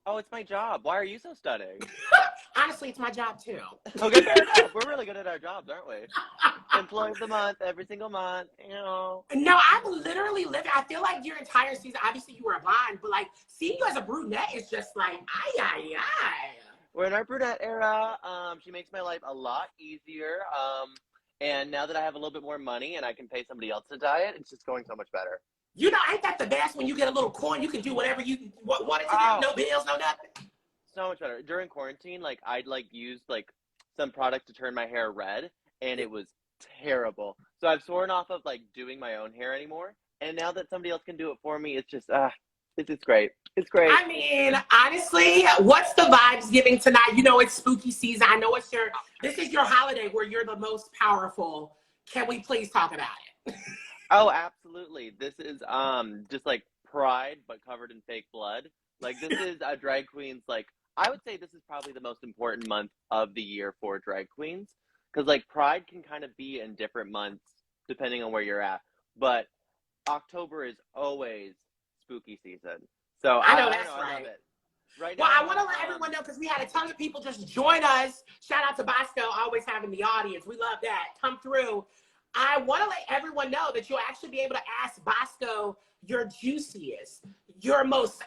Oh, it's my job. Why are you so stunning? Honestly, it's my job too. Okay, fair enough. We're really good at our jobs, aren't we? Employee of the month, every single month, you know. No, I'm literally living. I feel like your entire season, obviously you were a blonde, but like seeing you as a brunette is just like, ay. We're in our brunette era. She makes my life a lot easier. And now that I have a little bit more money and I can pay somebody else to dye it, it's just going so much better. You know, ain't that the best when you get a little coin? You can do whatever you wanted to do. Oh, No bills, no nothing. so much better. During quarantine, like I'd like use like some product to turn my hair red, and it was terrible. So I've sworn off of like doing my own hair anymore. And now that somebody else can do it for me, it's just it's great. It's great. I mean, honestly, what's the vibes giving tonight? You know, it's spooky season. I know this is your holiday where you're the most powerful. Can we please talk about it? Oh, absolutely. This is just like Pride, but covered in fake blood. Like this is a drag queen's like I would say this is probably the most important month of the year for drag queens because like Pride can kind of be in different months depending on where you're at, but October is always spooky season. So I know that's I love right. it. Right Well, now, I want to let everyone know because we had a ton of people just join us. Shout out to Bosco, always having the audience. We love that. Come through. I want to let everyone know that you'll actually be able to ask Bosco your juiciest, your most,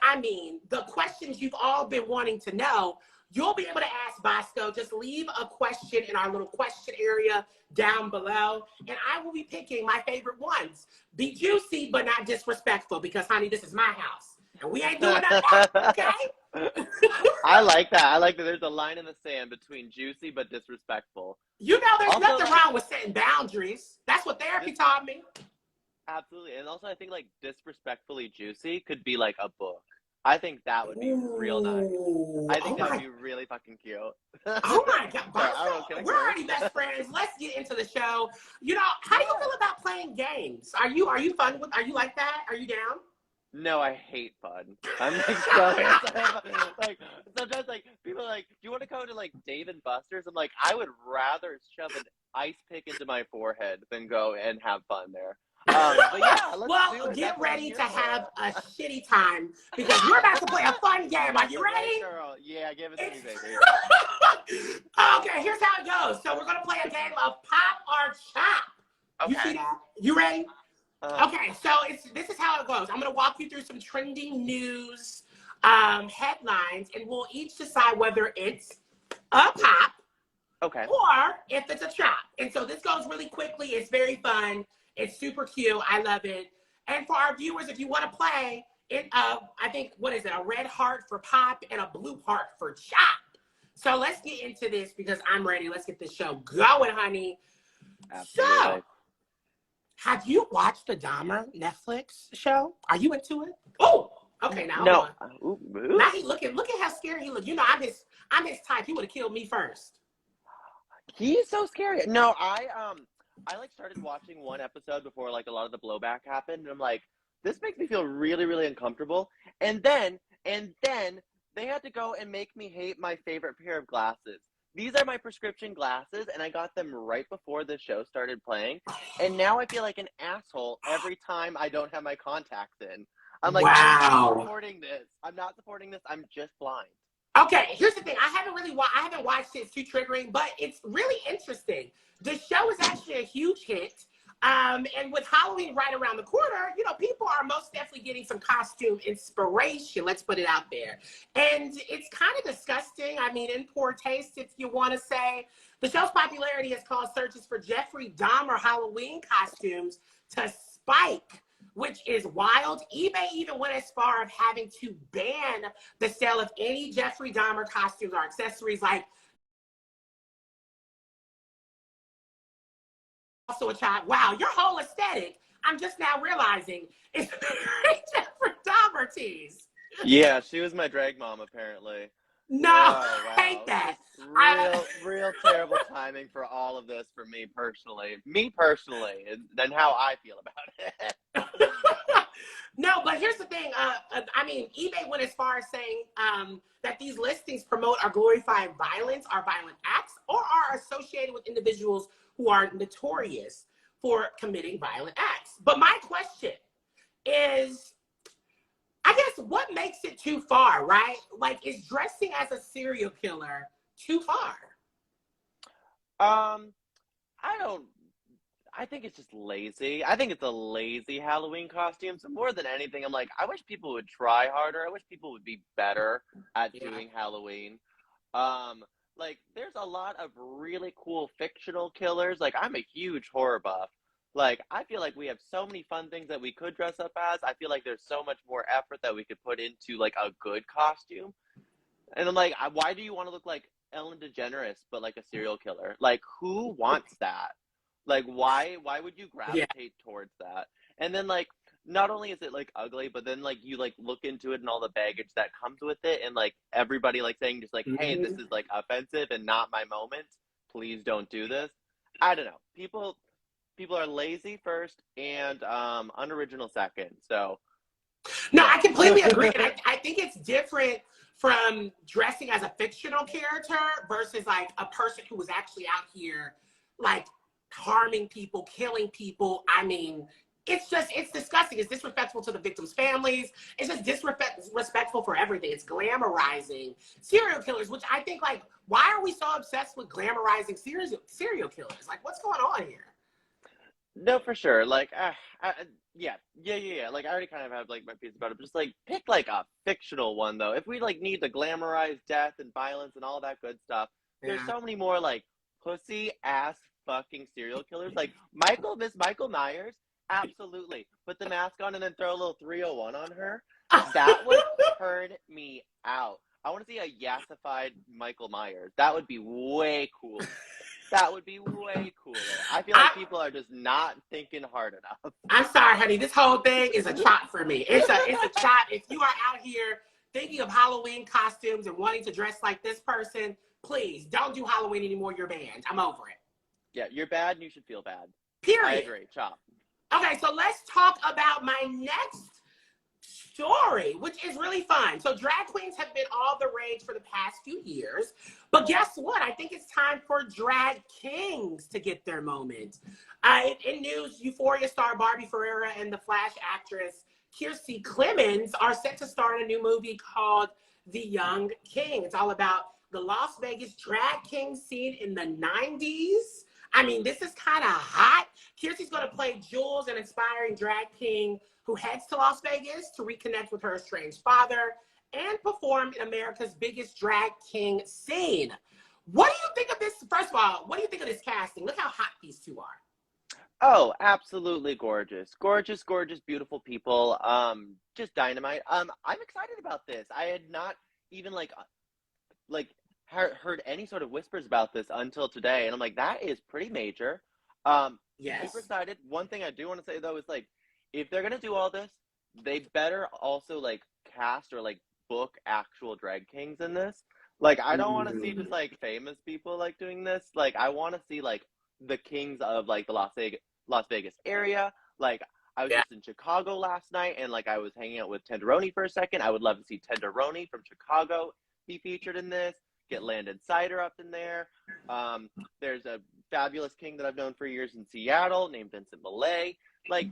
the questions you've all been wanting to know. You'll be able to ask Bosco. Just leave a question in our little question area down below, and I will be picking my favorite ones. Be juicy, but not disrespectful, because, honey, this is my house, and we ain't doing that, okay? I like that. I like that there's a line in the sand between juicy but disrespectful. You know, there's Also, nothing like, wrong with setting boundaries. That's what therapy taught me. absolutely. And also, I think like disrespectfully juicy could be like a book. I think that would be real nice. I think that would be really fucking cute. Oh my God, Bosco, Sorry, we're already best friends. Let's get into the show. You know, how do you feel about playing games? Are you fun with? Are you like that? Are you down? No, I hate fun. I'm like so like sometimes like people are like, do you want to go to like Dave and Buster's? I'm like, I would rather shove an ice pick into my forehead than go and have fun there. But yeah, let's do it. Get ready to have a shitty time because we're about to play a fun game. Are you ready? Girl. Yeah, give it to me, baby. Okay, here's how it goes. So we're gonna play a game of pop or chop. You see that? You ready? Okay, so this is how it goes. I'm gonna walk you through some trending news headlines, and we'll each decide whether it's a pop, okay, or if it's a chop. And so this goes really quickly. It's very fun. It's super cute. I love it. And for our viewers, if you want to play, I think, what is it? A red heart for pop and a blue heart for chop. So let's get into this because I'm ready. Let's get this show going, honey. Absolutely. So, have you watched the Dahmer Netflix show? Are you into it? Oh, okay. Now, no. Now he looking. Look at how scary he looks. You know, I'm his type. He would have killed me first. He's so scary. No, I like started watching one episode before like a lot of the blowback happened, and I'm like, this makes me feel really, really uncomfortable. And then they had to go and make me hate my favorite pair of glasses. These are my prescription glasses, and I got them right before the show started playing. And now I feel like an asshole every time I don't have my contacts in. I'm like, wow. I'm not supporting this. I'm not supporting this. I'm just blind. Okay, here's the thing. I haven't watched it. It's too triggering, but it's really interesting. The show is actually a huge hit. And with Halloween right around the corner, you know, people are most definitely getting some costume inspiration. Let's put it out there. And it's kind of disgusting. I mean, in poor taste, if you want to say. The show's popularity has caused searches for Jeffrey Dahmer Halloween costumes to spike, which is wild. eBay even went as far as having to ban the sale of any Jeffrey Dahmer costumes or accessories. Like, also a child. Wow, your whole aesthetic, I'm just now realizing, is Jeffrey Dahmer tees. Yeah, she was my drag mom, apparently. No, I hate that. Real terrible timing for all of this for me personally. And how I feel about it. No, but here's the thing. I mean, eBay went as far as saying that these listings promote or glorify violence or violent acts or are associated with individuals who are notorious for committing violent acts. But my question is, I I guess what makes it too far, right? Like, is dressing as a serial killer too far? Um, I don't. I think it's just lazy. I think it's a lazy Halloween costume. So more than anything, I'm like, I wish people would try harder. I wish people would be better at Yeah. doing Halloween. Um, like there's a lot of really cool fictional killers. Like I'm a huge horror buff. Like I feel like we have so many fun things that we could dress up as. I feel like there's so much more effort that we could put into like a good costume. And I'm like, why do you want to look like Ellen DeGeneres but like a serial killer? Like who wants that? Like why would you Yeah. gravitate towards that? And then like not only is it like ugly, but then like you like look into it and all the baggage that comes with it and like everybody like saying just like, hey, this Mhm. is like offensive and not my moment. Please don't do this. I don't know. People are lazy first and unoriginal second. So No, I no. completely agree. And I think it's different from dressing as a fictional character versus like a person who was actually out here like harming people, killing people. I mean, it's disgusting. It's disrespectful to the victims' families. It's just disrespectful for everything. It's glamorizing serial killers, which I think like, why are we so obsessed with glamorizing serial killers? Like, what's going on here? No, for sure. Like, yeah. Like, I already kind of have like my piece about it. But just like pick like a fictional one though. If we like need to glamorize death and violence and all that good stuff, there's Yeah. so many more like pussy ass fucking serial killers. Like Michael Myers, absolutely. Put the mask on and then throw a little 301 on her. That would turn me out. I want to see a yassified Michael Myers. That would be way cooler. That would be way cooler. I feel like people are just not thinking hard enough. I'm sorry, honey. This whole thing is a trap for me. It's a trap. If you are out here thinking of Halloween costumes and wanting to dress like this person, please don't do Halloween anymore. You're banned. I'm over it. Yeah, you're bad and you should feel bad. I Period. agree. Chop. Okay, so let's talk about my next story, which is really fun. So drag queens have been all the rage for the past few years, but guess what? I think it's time for drag kings to get their moment. In news, Euphoria star Barbie Ferreira and the Flash actress Kiersey Clemens are set to star in a new movie called The Young King. It's all about the Las Vegas drag king scene in the 90s. I mean, this is kind of hot. Kiersey's going to play Jules, an inspiring drag king who heads to Las Vegas to reconnect with her estranged father and perform in America's biggest drag king scene. What do you think of this? First of all, what do you think of this casting? Look how hot these two are. Oh, absolutely gorgeous. Gorgeous, gorgeous, beautiful people. Just dynamite. I'm excited about this. I had not even like heard any sort of whispers about this until today, and I'm like, that is pretty major. Yes. Super excited. One thing I do want to say though is like, if they're gonna do all this, they better also like cast or like book actual drag kings in this. Like, I don't want to see just like famous people like doing this. Like, I want to see like the kings of like the Las Vegas area. Like, I was Yeah. just in Chicago last night, and like I was hanging out with Tenderoni for a second. I would love to see Tenderoni from Chicago be featured in this. Get Landon Cider up in there. There's a fabulous king that I've known for years in Seattle named Vincent Millay. Like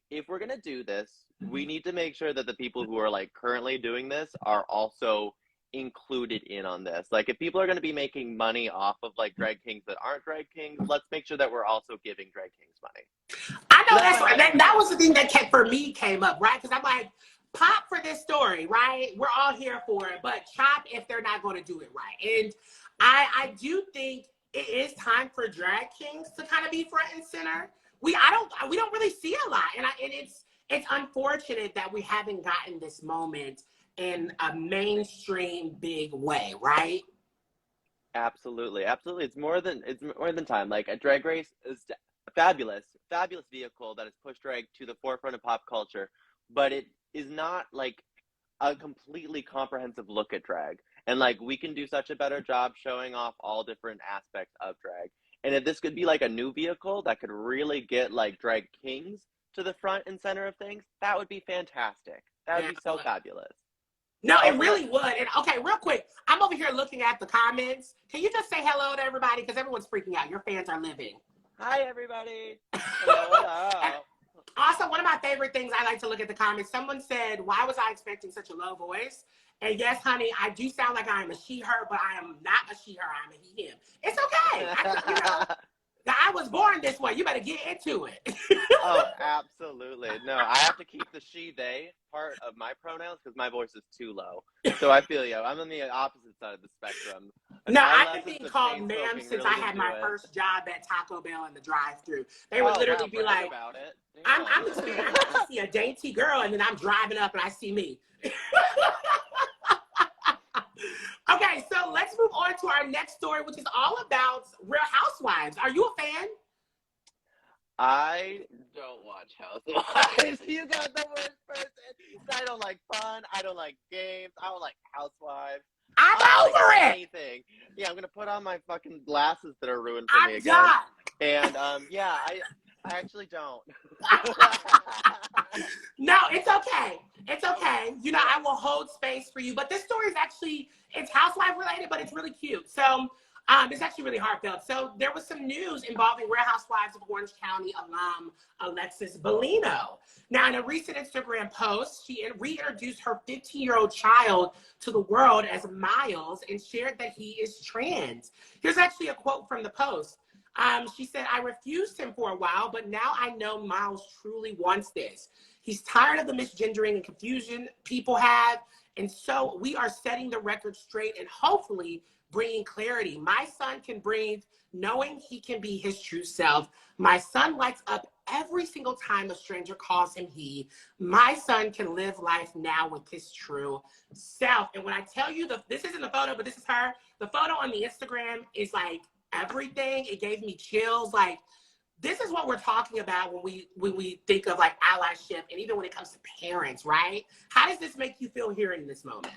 if we're gonna do this, we need to make sure that the people who are like currently doing this are also included in on this. Like if people are gonna be making money off of like drag kings that aren't drag kings, let's make sure that we're also giving drag kings money. I know So that's right. That was the thing that came up, right? Because I'm like, pop for this story, right? We're all here for it, but chop if they're not going to do it right. And I do think it is time for drag kings to kind of be front and center. We don't really see a lot, and it's unfortunate that we haven't gotten this moment in a mainstream big way, right? Absolutely, absolutely. It's more than time. Like a drag race is a fabulous, fabulous vehicle that has pushed drag to the forefront of pop culture, but it is not like a completely comprehensive look at drag. And like we can do such a better job showing off all different aspects of drag. And if this could be like a new vehicle that could really get like drag kings to the front and center of things, that would be fantastic. That would Yeah. be so fabulous. No, it Also, really would. And okay, real quick, I'm over here looking at the comments. Can you just say hello to everybody? Because everyone's freaking out. Your fans are living. hi everybody. Hello, hello. Also, one of my favorite things, I like to look at the comments. Someone said, why was I expecting such a low voice? And yes, honey, I do sound like I am a she, her, but I am not a she, her. I'm a he, him. It's okay. I was born this way. You better get into it. Oh, absolutely. No, I have to keep the she, they part of my pronouns because my voice is too low. So I feel you. I'm on the opposite side of the spectrum. No, I've been being called ma'am since really I had my first job at Taco Bell in the drive-thru. They would literally be like, about it. I'm experiencing, I see a dainty girl, and then I'm driving up and I see me. Okay, so let's move on to our next story, which is all about Real Housewives. Are you a fan? I don't watch Housewives. You got the worst person. I don't like fun. I don't like games. I don't like Housewives. I'm over it. Anything. Yeah, I'm gonna put on my fucking glasses that are ruined for me again. Done. And yeah, I actually don't. No, it's okay. It's okay. You know, I will hold space for you. But this story is actually, it's housewife related, but it's really cute. So it's actually really heartfelt. So there was some news involving Real Housewives of Orange County alum Alexis Bellino. Now, in a recent Instagram post, she reintroduced her 15-year-old child to the world as Miles and shared that he is trans. Here's actually a quote from the post. She said, I refused him for a while, but now I know Miles truly wants this. He's tired of the misgendering and confusion people have. And so we are setting the record straight and hopefully bringing clarity. My son can breathe knowing he can be his true self. My son lights up every single time a stranger calls him he. My son can live life now with his true self. And when I tell you, this isn't the photo, but this is her. The photo on the Instagram is like everything. It gave me chills. Like, this is what we're talking about when we think of like allyship, and even when it comes to parents, right? How does this make you feel hearing this moment?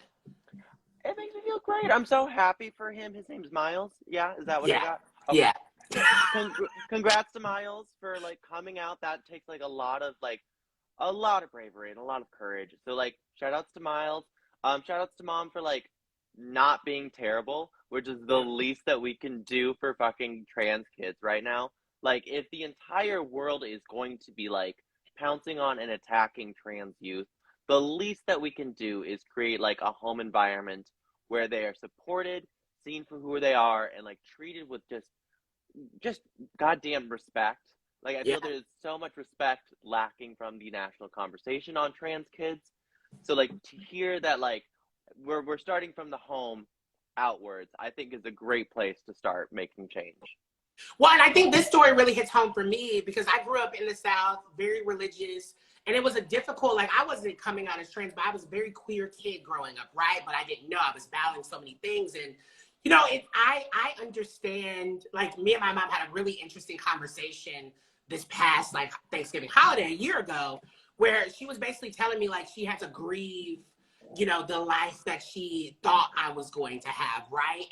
It makes me feel great. I'm so happy for him. His name's Miles. Yeah, is that what I got? Okay. Yeah. Congrats to Miles for like coming out. That takes like a lot of bravery and a lot of courage. So like shout outs to Miles. Shout outs to Mom for like not being terrible, which is the least that we can do for fucking trans kids right now. Like, if the entire world is going to be like pouncing on and attacking trans youth, the least that we can do is create like a home environment where they are supported, seen for who they are, and like treated with just goddamn respect. Like, I feel there's so much respect lacking from the national conversation on trans kids. So like to hear that like we're starting from the home outwards, I think is a great place to start making change. Well, and I think this story really hits home for me because I grew up in the South, very religious, and it was a difficult, like I wasn't coming out as trans, but I was a very queer kid growing up, right? But I didn't know I was battling so many things. And, you know, I understand, like me and my mom had a really interesting conversation this past like Thanksgiving holiday a year ago, where she was basically telling me like she had to grieve, you know, the life that she thought I was going to have, right?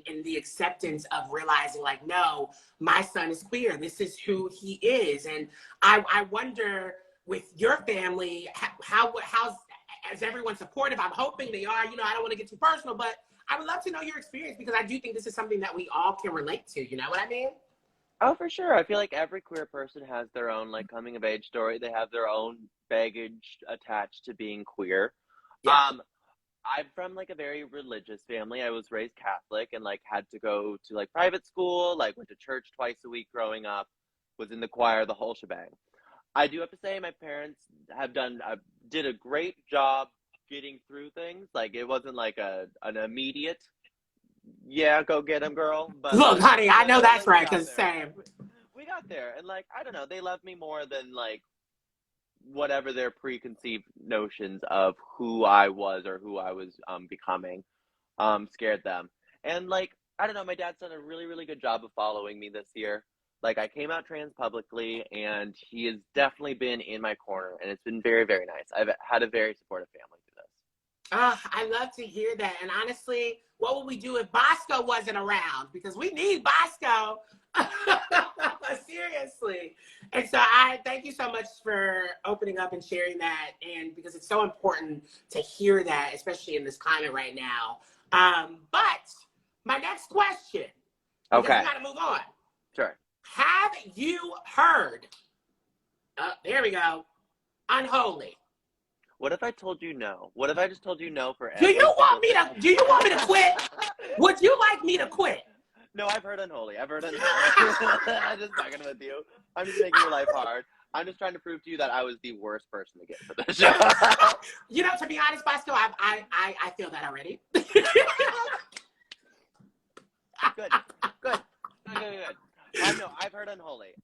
And the acceptance of realizing like, no, my son is queer. This is who he is. And I wonder with your family, how's is everyone supportive? I'm hoping they are. You know, I don't want to get too personal, but I would love to know your experience because I do think this is something that we all can relate to. You know what I mean? Oh, for sure. I feel like every queer person has their own like coming of age story. They have their own baggage attached to being queer. Yeah. I'm from like a very religious family. I was raised Catholic and like had to go to like private school, like went to church twice a week growing up, was in the choir, the whole shebang. I do have to say my parents did a great job getting through things. Like it wasn't like an immediate, yeah, go get him, girl. But look, like, honey, I know that's right because same. We got there, and like I don't know, they loved me more than like whatever their preconceived notions of who I was or who I was becoming scared them. And like I don't know, my dad's done a really really good job of following me this year. Like I came out trans publicly, and he has definitely been in my corner, and it's been very very nice. I've had a very supportive family through this. I love to hear that. And honestly, what would we do if Bosco wasn't around? Because we need Bosco. Seriously. And so I thank you so much for opening up and sharing that. And because it's so important to hear that, especially in this climate right now. But my next question, because we got to move on. Sure. Have you heard There we go. Unholy. What if I told you no? What if I just told you no for Do every you want me single to? Do you want me to quit? Would you like me to quit? No, I've heard unholy. I've heard unholy. I'm just fucking with you. I'm just making your life hard. I'm just trying to prove to you that I was the worst person to get for this show. You know, to be honest, Bosco, I feel that already. Good. No, I've heard unholy.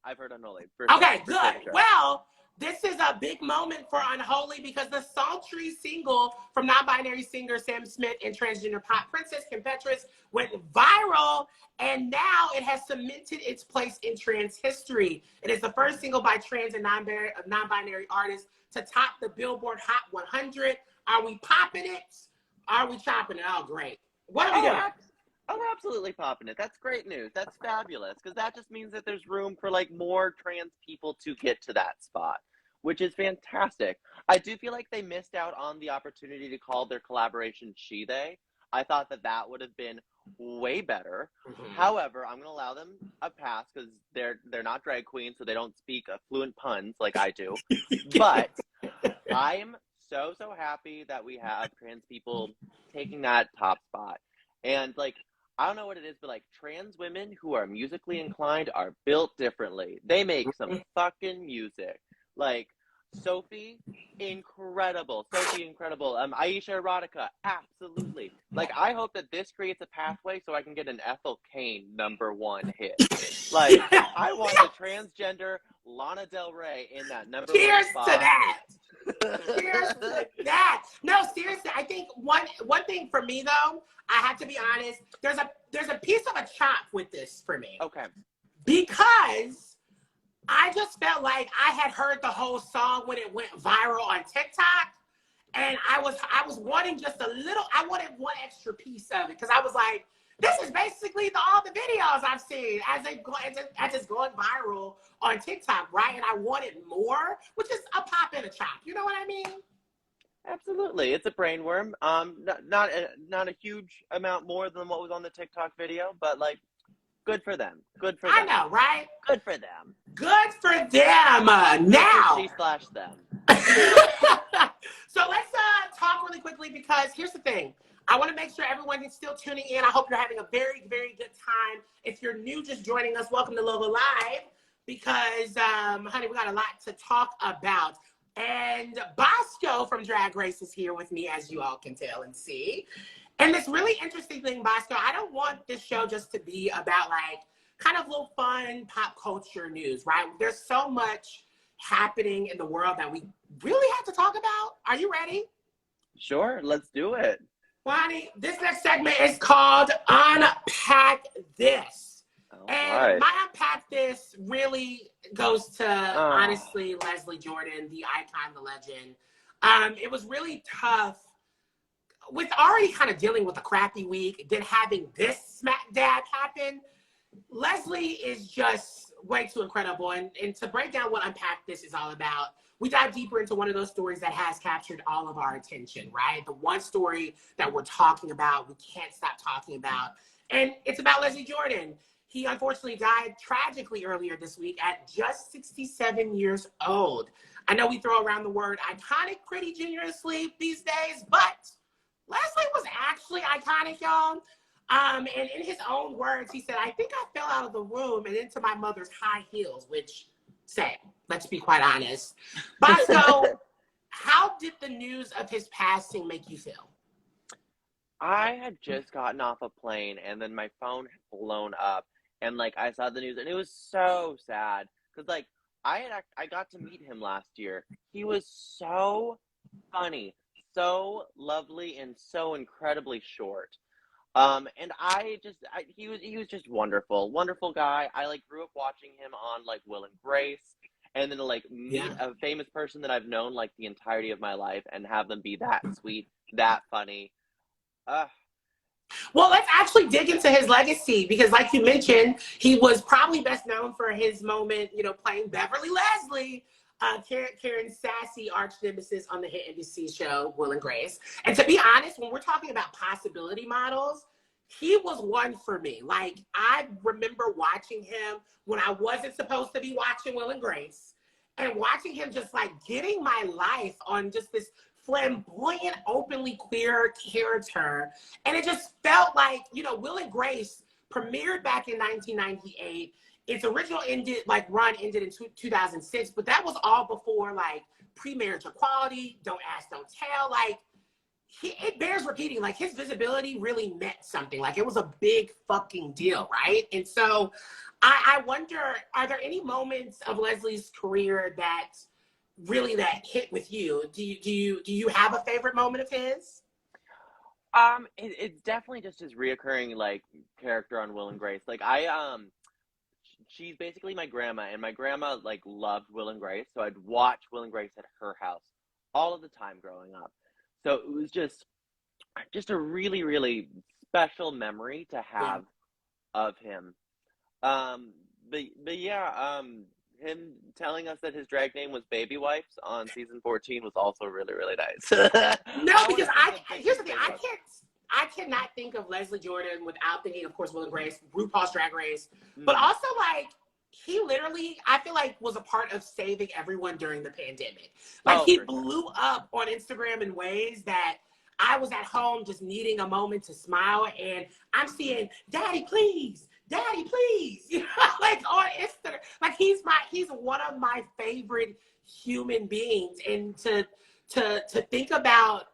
Okay, good. Sure. Well, this is a big moment for Unholy because the sultry single from non-binary singer Sam Smith and transgender pop princess Kim Petras went viral, and now it has cemented its place in trans history. It is the first single by trans and non-binary artists to top the Billboard Hot 100. Are we popping it? Are we chopping it? Oh, great. What are we doing? Oh, we're absolutely popping it. That's great news. That's fabulous, because that just means that there's room for like more trans people to get to that spot, which is fantastic. I do feel like they missed out on the opportunity to call their collaboration she, they. I thought that would have been way better. Mm-hmm. However, I'm going to allow them a pass because they're not drag queens, so they don't speak fluent puns like I do. But I'm so happy that we have trans people taking that top spot. And like, I don't know what it is, but like trans women who are musically inclined are built differently. They make some fucking music. Like Sophie, incredible. Aisha Erotica, absolutely. Like, I hope that this creates a pathway so I can get an Ethel Cain #1 hit. Like, I want the transgender Lana Del Rey in that #1 spot. To that. Cheers to that. No, seriously, I think one thing for me though, I have to be honest, there's a piece of a chop with this for me. Okay. Because I just felt like I had heard the whole song when it went viral on TikTok, and I was wanting just a little. I wanted one extra piece of it because I was like, this is basically all the videos I've seen as it's going viral on TikTok, right? And I wanted more, which is a pop and a chop. You know what I mean? Absolutely, it's a brainworm. Not a huge amount more than what was on the TikTok video, but like, good for them. Good for them. I know, right? Good for them. Good for them. Now. She/them. So let's talk really quickly because here's the thing. I want to make sure everyone is still tuning in. I hope you're having a very, very good time. If you're new, just joining us, welcome to Logo Live because, honey, we got a lot to talk about. And Bosco from Drag Race is here with me, as you all can tell and see. And this really interesting thing, Bosco, I don't want this show just to be about like kind of little fun pop culture news, right? There's so much happening in the world that we really have to talk about. Are you ready? Sure, let's do it. Well, honey, this next segment is called Unpack This. And my Unpack This really goes to, honestly, Leslie Jordan, the icon, the legend. It was really tough with already kind of dealing with a crappy week, then having this smack dab happen. Leslie is just way too incredible. And to break down what Unpack This is all about, we dive deeper into one of those stories that has captured all of our attention, right? The one story that we're talking about, we can't stop talking about. And it's about Leslie Jordan. He unfortunately died tragically earlier this week at just 67 years old. I know we throw around the word iconic pretty generously these days, but Leslie was actually iconic, y'all. And in his own words, he said, I think I fell out of the room and into my mother's high heels, which, same, let's be quite honest. Bosco, how did the news of his passing make you feel? I had just gotten off a plane, and then my phone had blown up, and, like, I saw the news, and it was so sad, because, like, I got to meet him last year. He was so funny, so lovely, and so incredibly short. And he was just wonderful guy. I like grew up watching him on like Will and Grace, and then like meet a famous person that I've known like the entirety of my life and have them be that sweet, that funny. Well, let's actually dig into his legacy because like you mentioned, he was probably best known for his moment, you know, playing Beverly Leslie, Karen's sassy arch nemesis on the hit NBC show Will and Grace. And to be honest, when we're talking about possibility models, he was one for me. Like, I remember watching him when I wasn't supposed to be watching Will and Grace. and watching him just like getting my life on just this flamboyant, openly queer character. And it just felt like, you know, Will and Grace premiered back in 1998. Its original run ended in 2006, but that was all before like pre-marriage equality, Don't Ask, Don't Tell. Like, it bears repeating, like his visibility really meant something. Like it was a big fucking deal, right? And so I wonder, are there any moments of Leslie's career that really that hit with you? Do you have a favorite moment of his? It's definitely just his reoccurring like character on Will and Grace. Like she's basically my grandma, and my grandma like loved Will and Grace, so I'd watch Will and Grace at her house all of the time growing up. So it was just a really, really special memory to have of him. But yeah, him telling us that his drag name was Baby Wipes on season 14 was also really, really nice. No, because here's the thing, I cannot think of Leslie Jordan without thinking, of course, Will and Grace, RuPaul's Drag Race, but also like he literally, I feel like, was a part of saving everyone during the pandemic. Like he blew up on Instagram in ways that I was at home just needing a moment to smile, and I'm seeing Daddy, please. Daddy, please. You know, like on Instagram. Like he's one of my favorite human beings. And to think about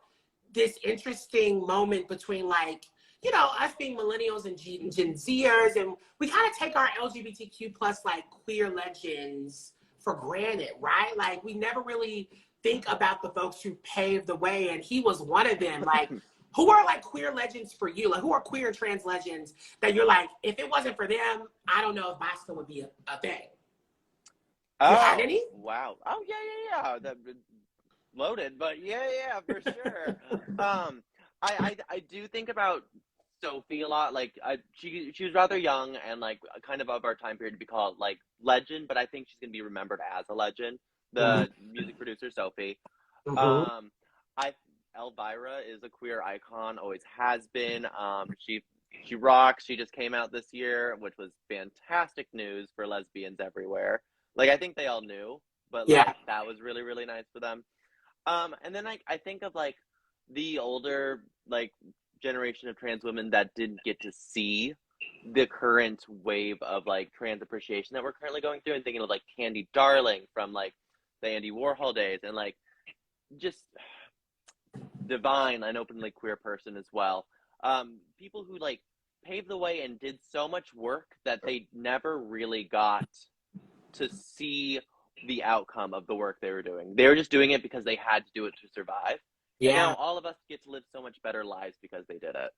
this interesting moment between like, you know, us being millennials and Gen Zers, and we kind of take our LGBTQ plus like queer legends for granted, right? Like we never really think about the folks who paved the way, and he was one of them. Like, who are like queer legends for you? Like, who are queer trans legends that you're like, if it wasn't for them, I don't know if Bosco would be a thing. You have any? Wow. Oh yeah. That loaded, but yeah, for sure. I do think about Sophie a lot. Like she was rather young and like kind of our time period to be called like legend, but I think she's gonna be remembered as a legend. The music producer Sophie. Elvira is a queer icon, always has been. She rocks. She just came out this year, which was fantastic news for lesbians everywhere. Like I think they all knew, but like that was really, really nice for them. And then I think of like the older like generation of trans women that didn't get to see the current wave of like trans appreciation that we're currently going through, and thinking of like Candy Darling from like the Andy Warhol days, and like just Divine, an openly queer person as well. People who like paved the way and did so much work that they never really got to see the outcome of the work they were doing. They were just doing it because they had to do it to survive. Yeah. And now all of us get to live so much better lives because they did it.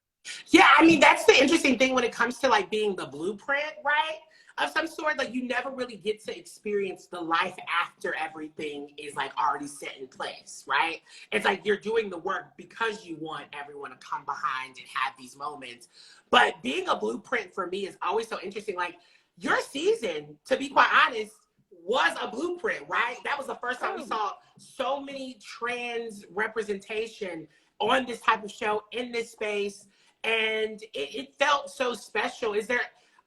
Yeah, I mean, that's the interesting thing when it comes to like being the blueprint, right? Of some sort. Like you never really get to experience the life after everything is like already set in place, right? It's like you're doing the work because you want everyone to come behind and have these moments. But being a blueprint for me is always so interesting. Like your season, to be quite honest, was a blueprint, right? That was the first time we saw so many trans representation on this type of show in this space. And it felt so special. Is there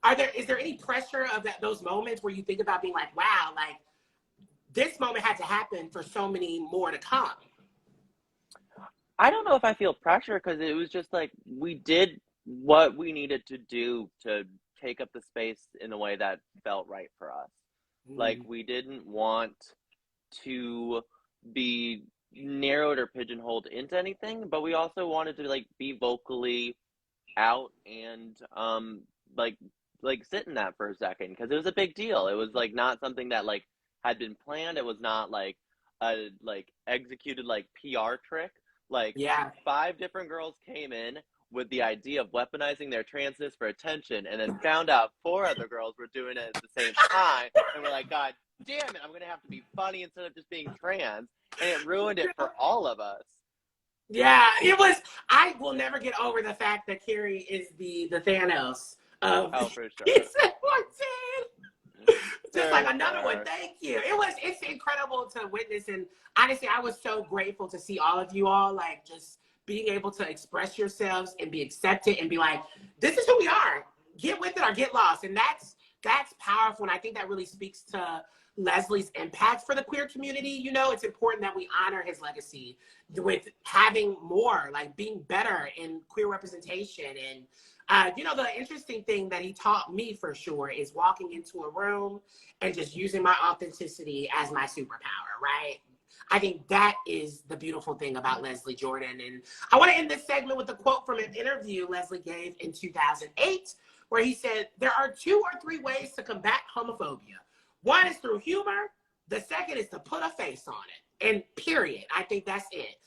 any pressure of those moments where you think about being like, wow, like this moment had to happen for so many more to come? I don't know if I feel pressure, because it was just like we did what we needed to do to take up the space in a way that felt right for us. Like we didn't want to be narrowed or pigeonholed into anything, but we also wanted to like be vocally out and like sit in that for a second, because it was a big deal. It was like not something that like had been planned. It was not like a like executed like PR trick. Like 5 different girls came in with the idea of weaponizing their transness for attention, and then found out 4 other girls were doing it at the same time, and we're like, God damn it, I'm gonna have to be funny instead of just being trans, and it ruined it for all of us. Yeah, it was. I will never get over the fact that Carrie is the Thanos of for sure. Season 14. Just like another one. Thank you. It's incredible to witness, and honestly, I was so grateful to see all of you all like just being able to express yourselves and be accepted and be like, this is who we are. Get with it or get lost. And that's powerful. And I think that really speaks to Leslie's impact for the queer community, you know, it's important that we honor his legacy with having more, like being better in queer representation. And, you know, the interesting thing that he taught me for sure is walking into a room and just using my authenticity as my superpower, right? I think that is the beautiful thing about Leslie Jordan. And I want to end this segment with a quote from an interview Leslie gave in 2008, where he said, "There are 2 or 3 ways to combat homophobia. One is through humor. The second is to put a face on it. And period." I think that's it.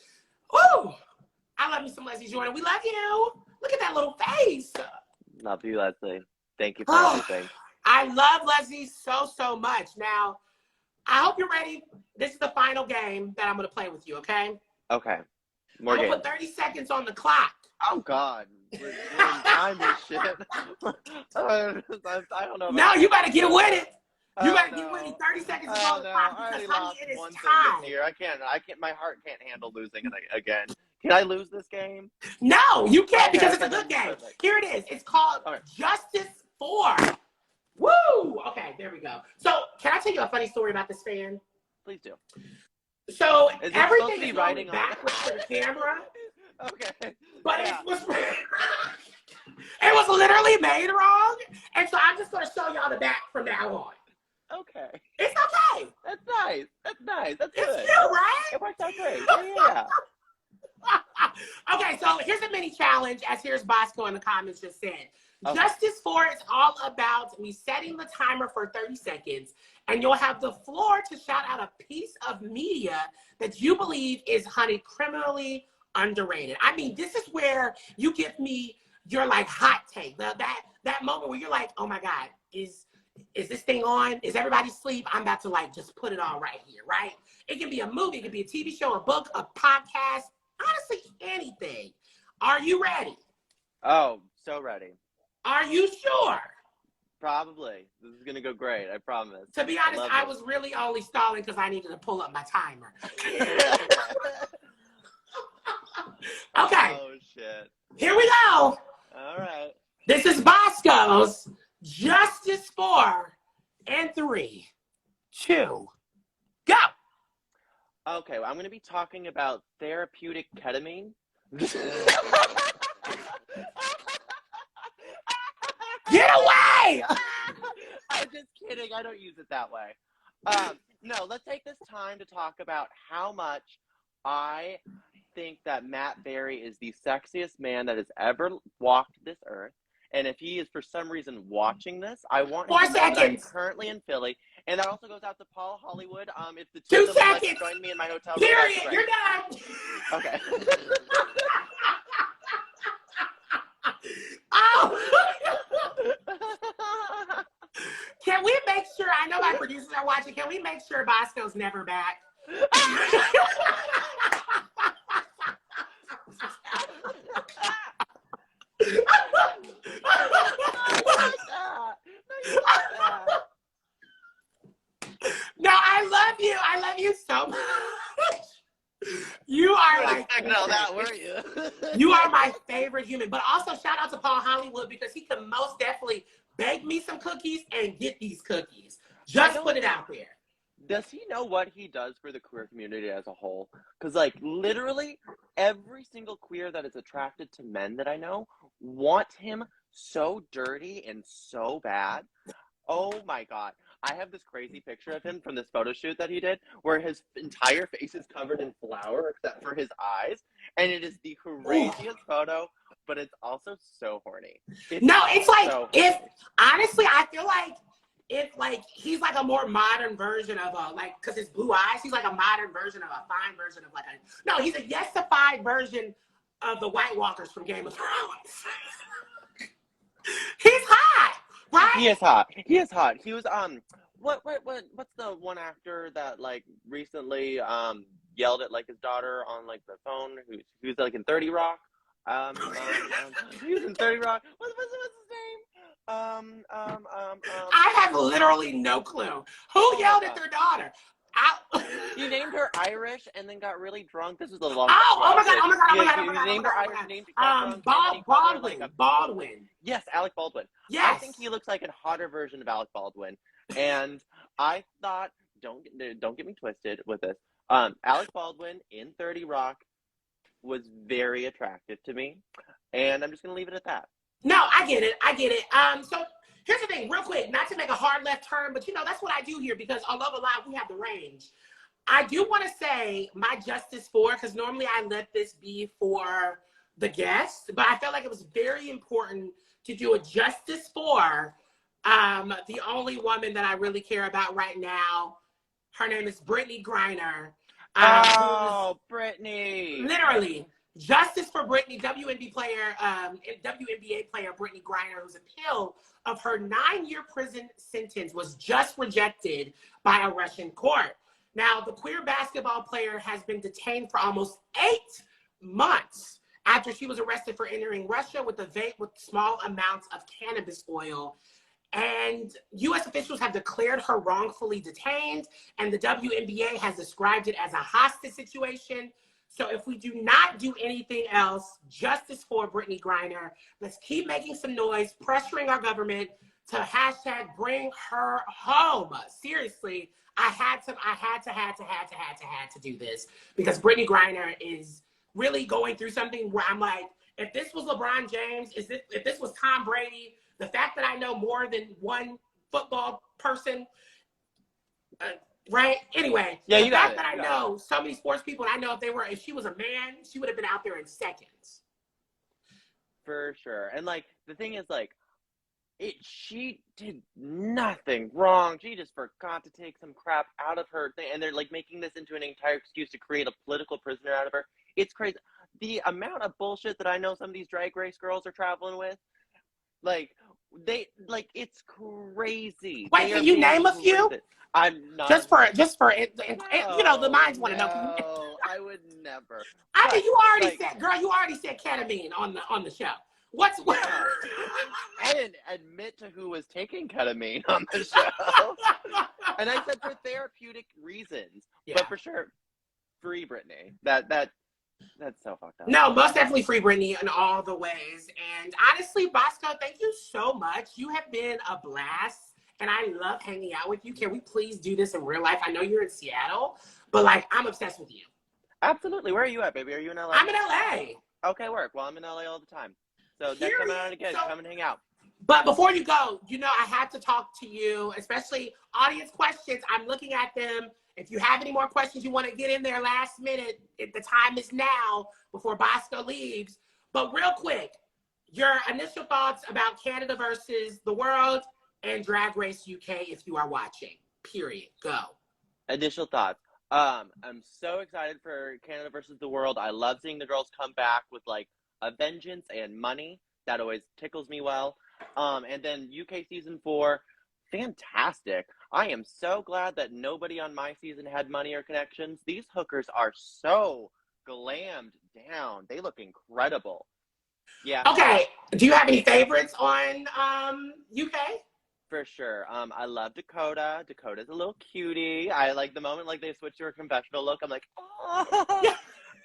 Ooh, I love me some Leslie Jordan. We love you. Look at that little face. Love you, Leslie. Thank you for everything. I love Leslie so, so much. Now, I hope you're ready. This is the final game that I'm going to play with you, okay? Okay. More I'm going to games. put 30 seconds on the clock. Oh, God. We're doing time and shit. I don't know. No, you got to get with it. You Oh, got to no. get with it. 30 seconds is Oh, on the no. clock I because, already honey, lost it is one thing time. this year. I can't. My heart can't handle losing it again. Can I lose this game? No, you can't Okay, because it's a okay, good game. perfect. Here it is. It's called Justice 4. Woo! Okay, there we go. So, can I tell you a funny story about this fan? Please do. So, Is it supposed everything to be is writing going on backwards to the camera, Okay. but Yeah. it was literally made wrong. And so, I'm just going to show y'all the back from now on. Okay. It's okay. That's nice. That's nice. That's good. It's cute, right? It worked out great. Yeah. Okay, so here's a mini challenge, as here's Bosco in the comments just said. Okay. Justice 4 is all about me setting the timer for 30 seconds, and you'll have the floor to shout out a piece of media that you believe is, honey, criminally underrated. I mean, this is where you give me your, like, hot take. That moment where you're like, oh, my God, is this thing on? Is everybody asleep? I'm about to, like, just put it on right here, right? It can be a movie. It can be a TV show, a book, a podcast. Honestly, anything. Are you ready? Oh, so ready. Are you sure? Probably. This is going to go great. I promise. To be honest, I was really only stalling because I needed to pull up my timer. Okay. Oh, shit. Here we go. All right. This is Bosco's Justice 4 and 3, 2, go. Okay, well, I'm going to be talking about therapeutic ketamine. Get away! I'm just kidding. I don't use it that way. No, let's take this time to talk about how much I think that Matt Berry is the sexiest man that has ever walked this earth. And if he is for some reason watching this, I want him to know that I'm currently in Philly. And that also goes out to Paul Hollywood. If the 2 two of them would like seconds. to join me in my hotel room, Period. that's You're great. done. Okay. Oh. Can we make sure, I know my producers are watching, can we make sure Bosco's never back? No, I love you. I love you so much. You are like, I know that, were you? you are my favorite human. But also shout out to Paul Hollywood because he can most definitely bake me some cookies and get these cookies. Just put it out there. Does he know what he does for the queer community as a whole? Because, like, literally every single queer that is attracted to men that I know want him so dirty and so bad. Oh, my God. I have this crazy picture of him from this photo shoot that he did where his entire face is covered in flour except for his eyes. And it is the craziest photo, but it's also so horny. It's like, so if, honestly, I feel like if, like, he's like a more modern version of a, like, because his blue eyes, he's like a modern version of a fine version of, like, he's a yesified version of the White Walkers from Game of Thrones. He's hot, right? He is hot. He is hot. He was, what's the one actor that, like, recently, yelled at, like, his daughter on, like, the phone, who's like, in 30 Rock? He was in 30 Rock. What's his name? I have literally no clue. Who yelled at their daughter? He named her Irish and then got really drunk. This was the long. Oh my god! He named her Irish, named Baldwin. Yes, Alec Baldwin. Yes. I think he looks like a hotter version of Alec Baldwin. And I thought don't get me twisted with this. Alec Baldwin in 30 Rock was very attractive to me, and I'm just gonna leave it at that. No, I get it. So here's the thing, real quick, not to make a hard left turn, but that's what I do here because on Love Alive, we have the range. I do want to say my justice for, because normally I let this be for the guests, but I felt like it was very important to do a justice for the only woman that I really care about right now. Her name is Brittany Griner. Brittany! Literally. Justice for Brittany, WNBA player Brittany Griner, whose appeal of her 9-year prison sentence was just rejected by a Russian court. Now, the queer basketball player has been detained for almost 8 months after she was arrested for entering Russia with a vape with small amounts of cannabis oil. And U.S. officials have declared her wrongfully detained, and the WNBA has described it as a hostage situation. So if we do not do anything else, justice for Brittany Griner. Let's keep making some noise, pressuring our government to hashtag bring her home. Seriously, I had to do this because Brittany Griner is really going through something where I'm like, if this was LeBron James, if this was Tom Brady, the fact that I know more than one football person, right? Anyway, yeah, the fact that I know so many sports people, and I know if she was a man, she would have been out there in seconds. For sure. And like the thing is, like, she did nothing wrong. She just forgot to take some crap out of her thing, and they're like making this into an entire excuse to create a political prisoner out of her. It's crazy. The amount of bullshit that I know some of these Drag Race girls are traveling with, it's crazy. Wait, can you name a few? I'm not just for it, the minds want to know. No, I would never. I mean, you already said ketamine on the show. What? I didn't admit to who was taking ketamine on the show, and I said for therapeutic reasons. Yeah. But for sure, free Britney. That's so fucked up. No, most definitely free Britney in all the ways. And honestly, Bosco, thank you so much. You have been a blast, and I love hanging out with you. Can we please do this in real life? I know you're in Seattle, but I'm obsessed with you. Absolutely. Where are you at, baby? Are you in LA? I'm in LA. Okay, work. Well, I'm in LA all the time. So next time I'm out again, come and hang out. But before you go, I have to talk to you, especially audience questions. I'm looking at them. If you have any more questions you want to get in there last minute, the time is now before Bosco leaves. But real quick, your initial thoughts about Canada versus the world and Drag Race UK if you are watching. Period. Go. Initial thoughts. I'm so excited for Canada versus the world. I love seeing the girls come back with a vengeance and money. That always tickles me well. And then UK season 4, fantastic. I am so glad that nobody on my season had money or connections. These hookers are so glammed down. They look incredible. Yeah. Okay. Do you have any favorites on UK? For sure. I love Dakota. Dakota's a little cutie. I like the moment they switch to her confessional look. I'm like, oh.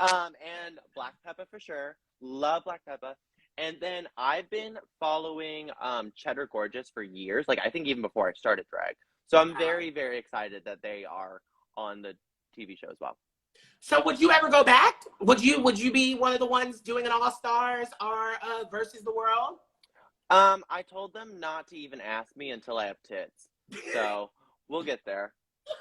And Black Peppa for sure. Love Black Peppa. And then I've been following Cheddar Gorgeous for years. I think even before I started drag. So I'm very, very excited that they are on the TV show as well. So would you ever go back? Would you be one of the ones doing an All Stars or versus the world? I told them not to even ask me until I have tits. So we'll get there.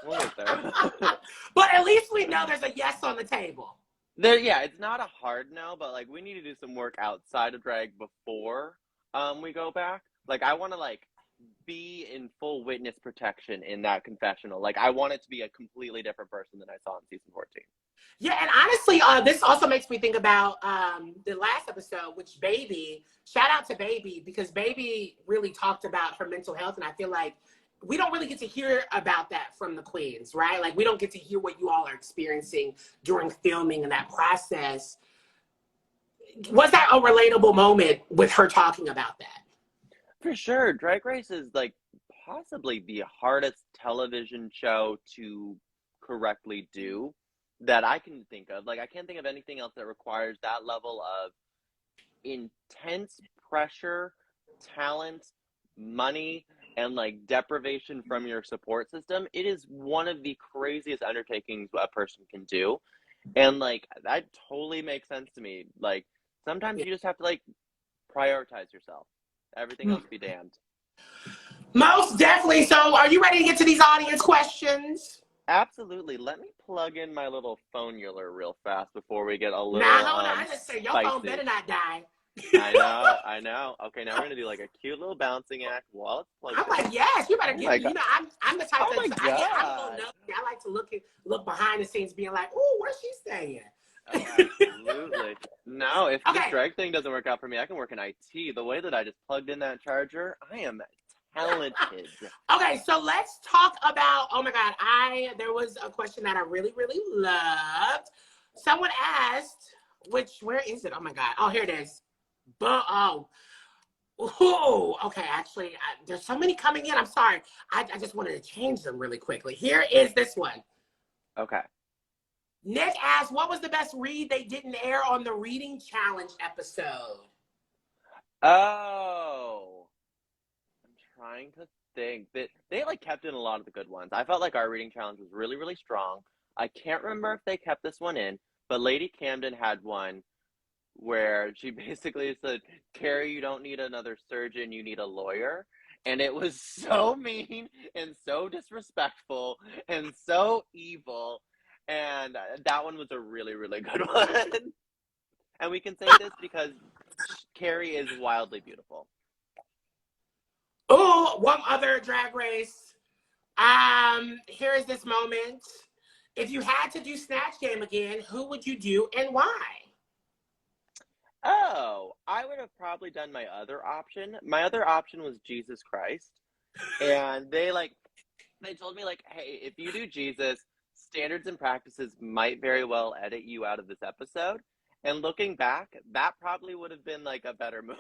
But at least we know there's a yes on the table. Yeah, it's not a hard no, but we need to do some work outside of drag before we go back. I want to be in full witness protection in that confessional. I want it to be a completely different person than I saw in season 14. Yeah, and honestly, this also makes me think about the last episode, which Baby, shout out to Baby, because Baby really talked about her mental health, and I feel like we don't really get to hear about that from the queens, right? We don't get to hear what you all are experiencing during filming and that process. Was that a relatable moment with her talking about that? For sure. Drag Race is possibly the hardest television show to correctly do that I can think of. I can't think of anything else that requires that level of intense pressure, talent, money, and like deprivation from your support system, it is one of the craziest undertakings a person can do. And like that totally makes sense to me. Like sometimes you just have to like prioritize yourself. Everything else be damned. Most definitely. So are you ready to get to these audience questions? Absolutely. Let me plug in my little phonular real fast before we get a little Hold on. I just say your spicy. phone better not die. I know. Okay, now we're gonna do like a cute little bouncing act while it's plugged I'm in. like, yes, you better get. You know, I'm the type oh that my God. I'm a little nosy. I like to look behind the scenes, being like, "Ooh, where's she staying?" Oh, absolutely. No, if this Okay. drag thing doesn't work out for me, I can work in IT. The way that I just plugged in that charger, I am talented. Okay, so let's talk about. Oh my God, there was a question that I really, really loved. Someone asked, where is it? Oh my God. Oh, here it is. Okay. Actually, there's so many coming in. I'm sorry. I just wanted to change them really quickly. Here is this one. Okay. Nick asked, what was the best read they didn't air on the Reading Challenge episode? Oh. I'm trying to think. They like kept in a lot of the good ones. I felt like our Reading Challenge was really, really strong. I can't remember if they kept this one in, but Lady Camden had one where she basically said, Carrie, you don't need another surgeon, you need a lawyer. And it was so mean and so disrespectful and so evil. And that one was a really, really good one. And we can say this because Carrie is wildly beautiful. Oh, one other Drag Race. Here is this moment. If you had to do Snatch Game again, who would you do and why? Oh, I would have probably done my other option. My other option was Jesus Christ. And they told me like, hey, if you do Jesus, standards and practices might very well edit you out of this episode. And looking back, that probably would have been like a better move.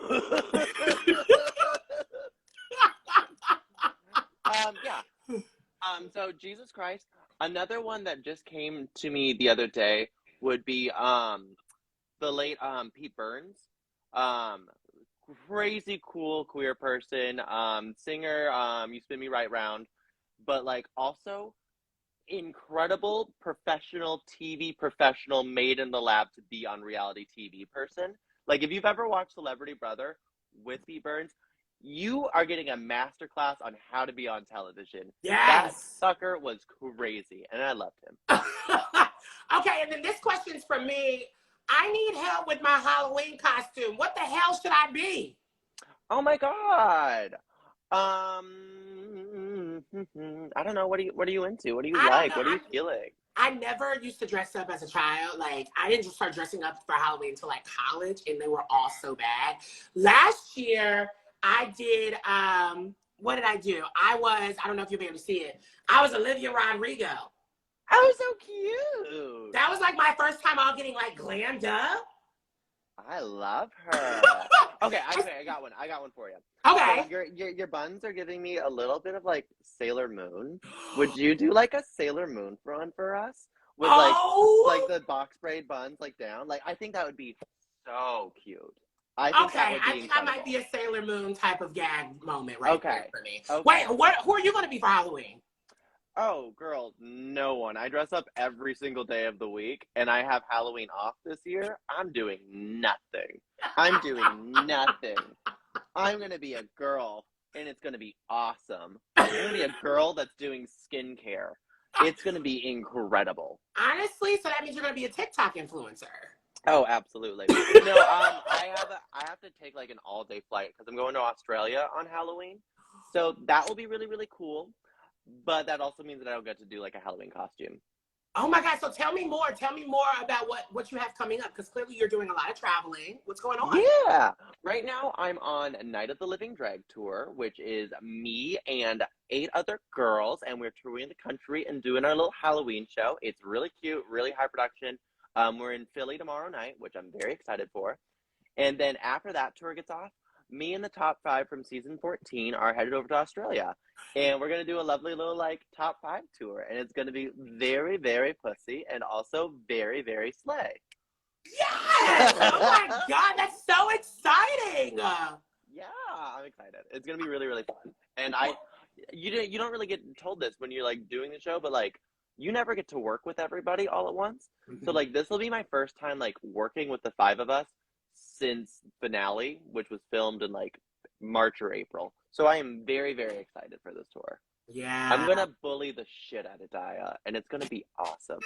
Yeah. So Jesus Christ. Another one that just came to me the other day would be the late Pete Burns. Crazy cool queer person, singer, You Spin Me Right Round, but like also incredible professional TV professional made in the lab to be on reality TV person. Like if you've ever watched Celebrity Brother with Pete Burns, you are getting a masterclass on how to be on television. Yes. That sucker was crazy, and I loved him. Okay, and then this question's for me. I need help with my Halloween costume. What the hell should I be? Oh my God. I don't know. What are you into? What do you like? What are you feeling? I never used to dress up as a child. Like, I didn't just start dressing up for Halloween until like college, and they were all so bad. Last year, I did, what did I do? I don't know if you'll be able to see it. I was Olivia Rodrigo. Oh, so cute. That was like my first time all getting like glammed up. I love her. Okay, I got one. I got one for you. Okay. So your buns are giving me a little bit of like Sailor Moon. Would you do like a Sailor Moon run for us? With like the box braid buns like down? Like I think that would be so cute. I think I might be a Sailor Moon type of gag moment right there for me. Okay. Wait, who are you going to be for Halloween? Oh, girl, no one. I dress up every single day of the week, and I have Halloween off this year. I'm doing nothing. I'm going to be a girl, and it's going to be awesome. I'm going to be a girl that's doing skincare. It's going to be incredible. Honestly, so that means you're going to be a TikTok influencer. Oh, absolutely. No, I have to take like an all-day flight because I'm going to Australia on Halloween. So that will be really, really cool. But that also means that I don't get to do like a Halloween costume. Oh my God. So tell me more about what you have coming up, because clearly you're doing a lot of traveling. What's going on? Yeah. Right now I'm on Night of the Living Drag Tour, which is me and 8 other girls, and we're touring the country and doing our little Halloween show. It's really cute, really high production. We're in Philly tomorrow night, which I'm very excited for. And then after that tour gets off, me and the top 5 from season 14 are headed over to Australia. And we're going to do a lovely little like top 5 tour. And it's going to be very, very pussy and also very, very slay. Yes! Oh my God, that's so exciting! Yeah, I'm excited. It's going to be really, really fun. And you don't really get told this when you're like doing the show, but like you never get to work with everybody all at once. So like this will be my first time like working with the five of us since finale, which was filmed in like March or April. So I am very, very excited for this tour. I'm Yeah. gonna bully the shit out of Daya, and it's gonna be awesome.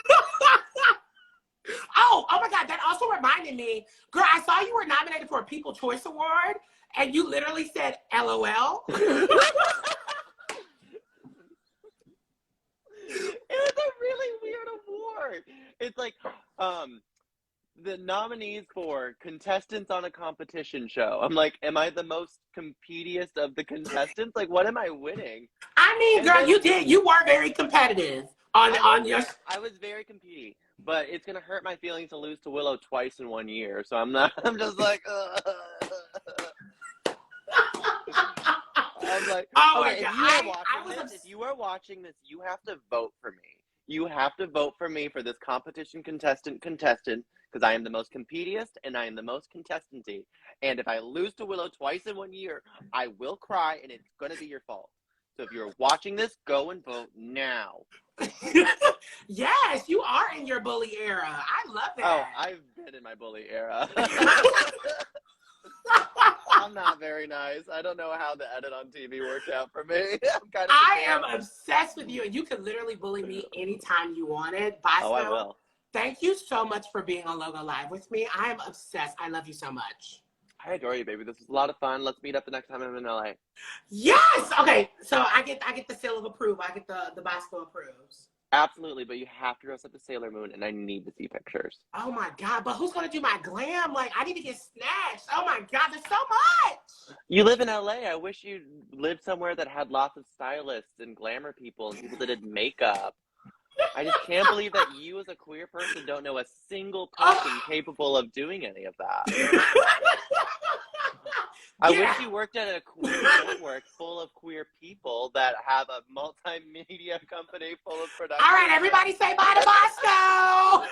Oh my God, that also reminded me, girl, I saw you were nominated for a People Choice Award, and you literally said LOL. It's a really weird award. It's like the nominees for contestants on a competition show. I'm like, am I the most competiest of the contestants? Like, what am I winning? I mean, girl, you were very competitive on your. I was very competitive, but it's gonna hurt my feelings to lose to Willow twice in 1 year. So I'm not. I'm just like. I'm like, oh okay, my God. if you are watching this, you have to vote for me. You have to vote for me for this competition contestant, because I am the most competiest and I am the most contestanty. And if I lose to Willow twice in 1 year, I will cry and it's going to be your fault. So if you're watching this, go and vote now. Yes, you are in your bully era. I love that. Oh, I've been in my bully era. I'm not very nice. I don't know how the edit on TV worked out for me. I am obsessed with you, and you can literally bully me anytime you wanted. Bosco, oh, I will. Thank you so much for being on Logo Live with me. I am obsessed. I love you so much. I adore you, baby. This is a lot of fun. Let's meet up the next time I'm in LA. Yes. Okay. So I get the seal of approval. I get the Bosco approves. Absolutely, but you have to dress up as Sailor Moon, and I need to see pictures. Oh my God! But who's gonna do my glam? Like, I need to get snatched. Oh my God! There's so much. You live in LA. I wish you lived somewhere that had lots of stylists and glamour people and people that did makeup. I just can't believe that you, as a queer person, don't know a single person capable of doing any of that. I wish you worked at a queer network full of queer people that have a multimedia company full of production. All right, everybody say bye to Bosco.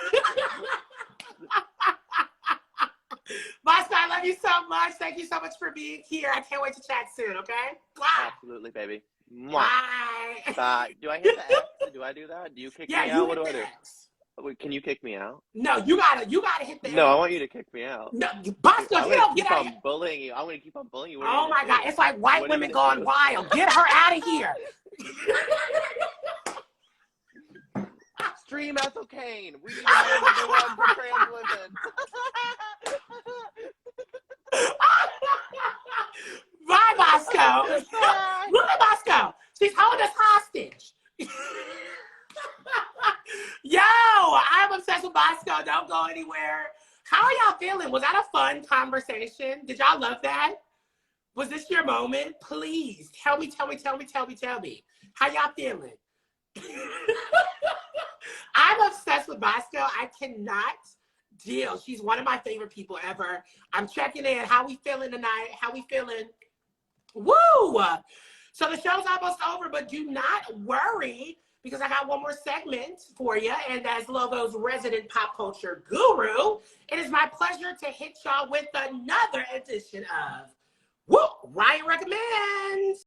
Bosco, I love you so much. Thank you so much for being here. I can't wait to chat soon, okay? Bye. Absolutely, baby. Bye. Bye. Do I hit the X? Do I do that? Do you kick me out? What do I do? Wait, can you kick me out? No, you gotta hit the. No, I want you to kick me out. No, Bosco, I'm you don't get out. Bullying you. I'm gonna keep on bullying you. Oh my God, it's like white women going wild. Get her out of here. Stream ethyl-cane. We need another one for trans women. Bye, Bosco. Look at Bosco. She's holding us hostage. Yo, I'm obsessed with Bosco. Don't go anywhere. How are y'all feeling? Was that a fun conversation? Did y'all love that? Was this your moment? Please tell me. How y'all feeling? I'm obsessed with Bosco. I cannot deal. She's one of my favorite people ever. I'm checking in. How we feeling tonight? How we feeling? Woo! So the show's almost over, but do not worry, because I got one more segment for you. And as Logo's resident pop culture guru, it is my pleasure to hit y'all with another edition of Ryan Recommends.